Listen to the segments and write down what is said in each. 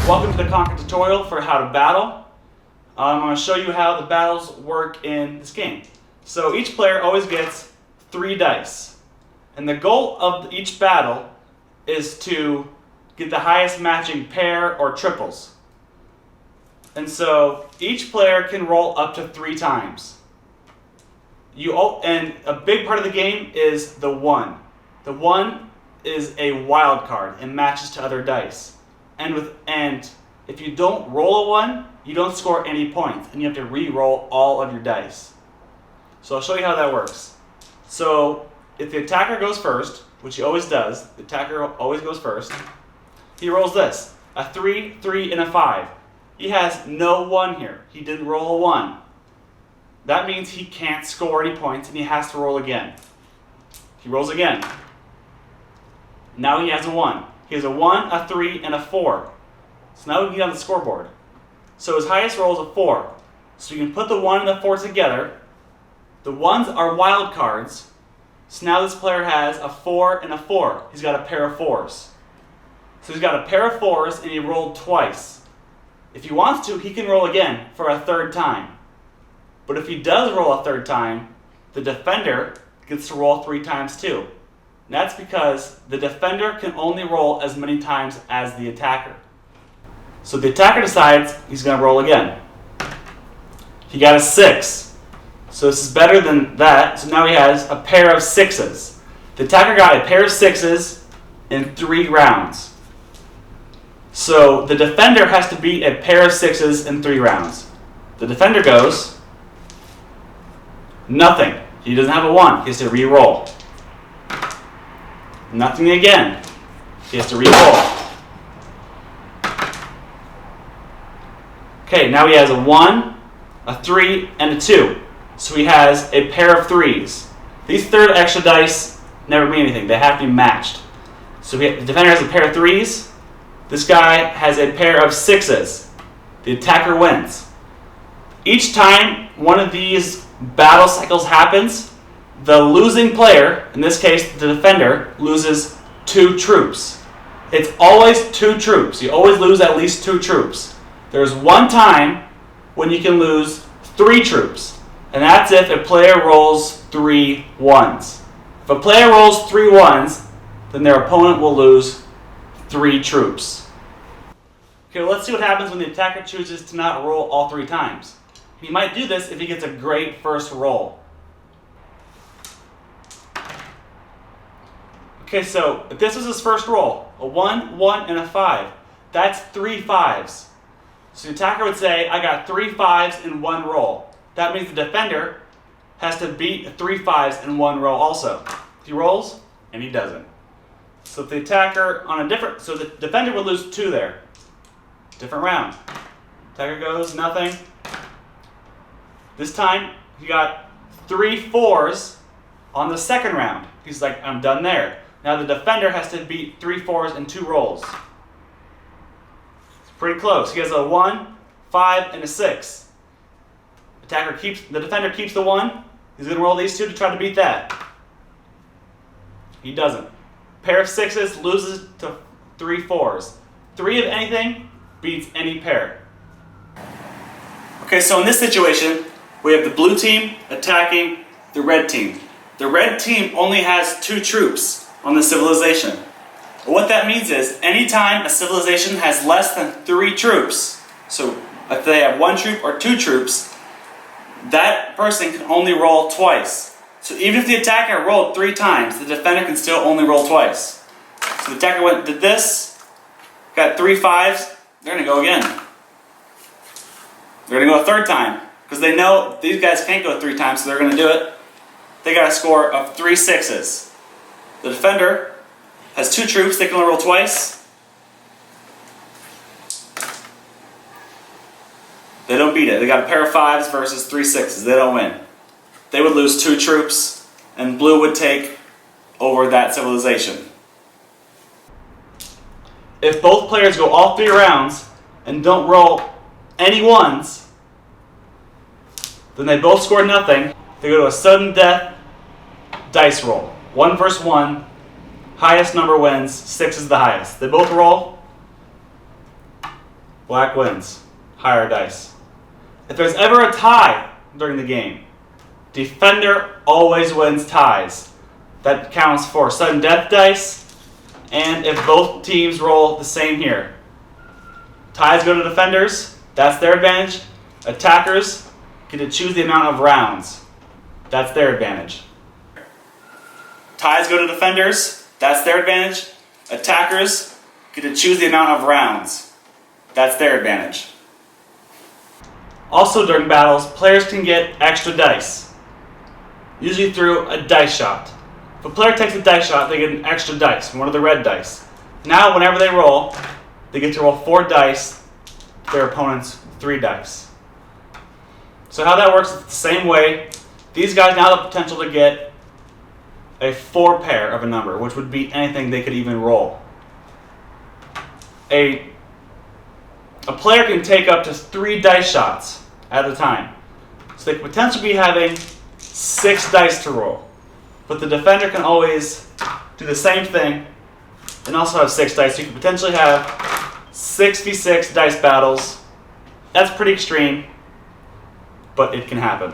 Welcome to the Conquer tutorial for how to battle. I'm going to show you how the battles work in this game. So each player always gets 3 dice. And the goal of each battle is to get the highest matching pair or triples. And so each player can roll up to 3 times. And a big part of the game is the 1. The 1 is a wild card and matches to other dice. And if you don't roll a 1, you don't score any points, and you have to re-roll all of your dice. So I'll show you how that works. So if the attacker goes first, which he always does, the attacker always goes first, he rolls this, a 3, 3, and a 5. He has no 1 here. He didn't roll a 1. That means he can't score any points, and he has to roll again. He rolls again. Now he has a 1. He has a 1, a 3, and a 4. So now we can get on the scoreboard. So his highest roll is a 4. So you can put the 1 and the 4 together. The 1s are wild cards. So now this player has a 4 and a 4. He's got a pair of 4s. So he's got a pair of 4s and he rolled twice. If he wants to, he can roll again for a 3rd time. But if he does roll a 3rd time, the defender gets to roll 3 times too. And that's because the defender can only roll as many times as the attacker. So the attacker decides he's going to roll again. He got a 6. So this is better than that. So now he has a pair of 6s. The attacker got a pair of 6s in 3 rounds. So the defender has to beat a pair of 6s in 3 rounds. The defender goes, nothing. He doesn't have a 1. He has to re-roll. Nothing again. He has to re-roll. Okay, now he has a 1, a 3, and a 2. So he has a pair of 3s. These 3rd extra dice never mean anything. They have to be matched. So the defender has a pair of 3s. This guy has a pair of 6s. The attacker wins. Each time one of these battle cycles happens, the losing player, in this case the defender, loses 2 troops. It's always 2 troops. You always lose at least 2 troops. There's one time when you can lose 3 troops, and that's if a player rolls 3 1s. If a player rolls 3 1s, then their opponent will lose 3 troops. Okay, well, let's see what happens when the attacker chooses to not roll all 3 times. He might do this if he gets a great first roll. Okay, so if this was his first roll, a 1, 1, and a 5, that's 3 5s. So the attacker would say, I got 3 5s in 1 roll. That means the defender has to beat 3 5s in 1 roll also. He rolls, and he doesn't. So if the attacker so the defender would lose 2 there. Different round. Attacker goes, nothing. This time, he got 3 4s on the 2nd round. He's like, I'm done there. Now the defender has to beat 3 4s in 2 rolls. It's pretty close. He has a 1, 5, and a 6. The defender keeps the 1. He's going to roll these 2 to try to beat that. He doesn't. Pair of 6s loses to 3 4s. 3 of anything beats any pair. Okay, so in this situation, we have the blue team attacking the red team. The red team only has 2 troops on the civilization. What that means is, anytime a civilization has less than 3 troops, so if they have 1 troop or 2 troops, that person can only roll twice. So even if the attacker rolled 3 times, the defender can still only roll twice. So the attacker did this, got 3 5s, they're going to go again. They're going to go a 3rd time, because they know these guys can't go 3 times, so they're going to do it. They got a score of 3 6s. The defender has 2 troops, they can only roll twice. They don't beat it. They got a pair of 5s versus 3 6s. They don't win. They would lose 2 troops, and blue would take over that civilization. If both players go all 3 rounds and don't roll any 1s, then they both score nothing. They go to a sudden death dice roll. 1 versus 1. Highest number wins. 6 is the highest. They both roll. black wins. Higher dice. If there's ever a tie during the game, defender always wins ties. That counts for sudden death dice, and if both teams roll the same here. Ties go to defenders, that's their advantage. Attackers get to choose the amount of rounds. That's their advantage. Ties go to defenders, that's their advantage. Attackers get to choose the amount of rounds. That's their advantage. Also during battles, players can get extra dice, usually through a dice shot. If a player takes a dice shot, they get an extra dice, one of the red dice. Now, whenever they roll, they get to roll 4 dice, their opponent's 3 dice. So how that works is the same way. These guys now have the potential to get a 4 pair of a number, which would be anything they could even roll. A player can take up to 3 dice shots at a time. So they could potentially be having 6 dice to roll. But the defender can always do the same thing and also have 6 dice. So you could potentially have 6v6 dice battles. That's pretty extreme, but it can happen.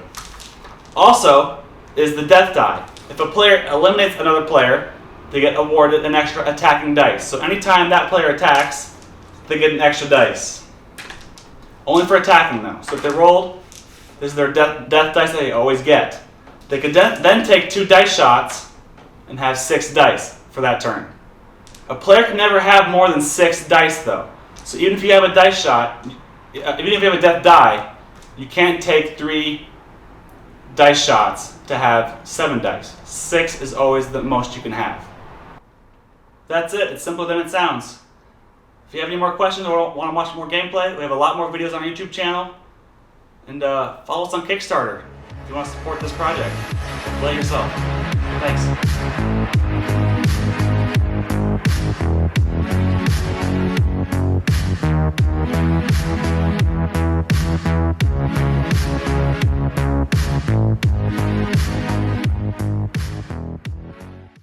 Also is the death die. If a player eliminates another player, they get awarded an extra attacking dice. So anytime that player attacks, they get an extra dice. Only for attacking though. So if they rolled, this is their death dice that they always get. They could then take 2 dice shots and have 6 dice for that turn. A player can never have more than 6 dice though. So even if you have a dice shot, even if you have a death die, you can't take 3 dice shots to have 7 dice. 6 is always the most you can have. That's it. It's simpler than it sounds. If you have any more questions or want to watch more gameplay, we have a lot more videos on our YouTube channel. And follow us on Kickstarter if you want to support this project. Play yourself. Thanks.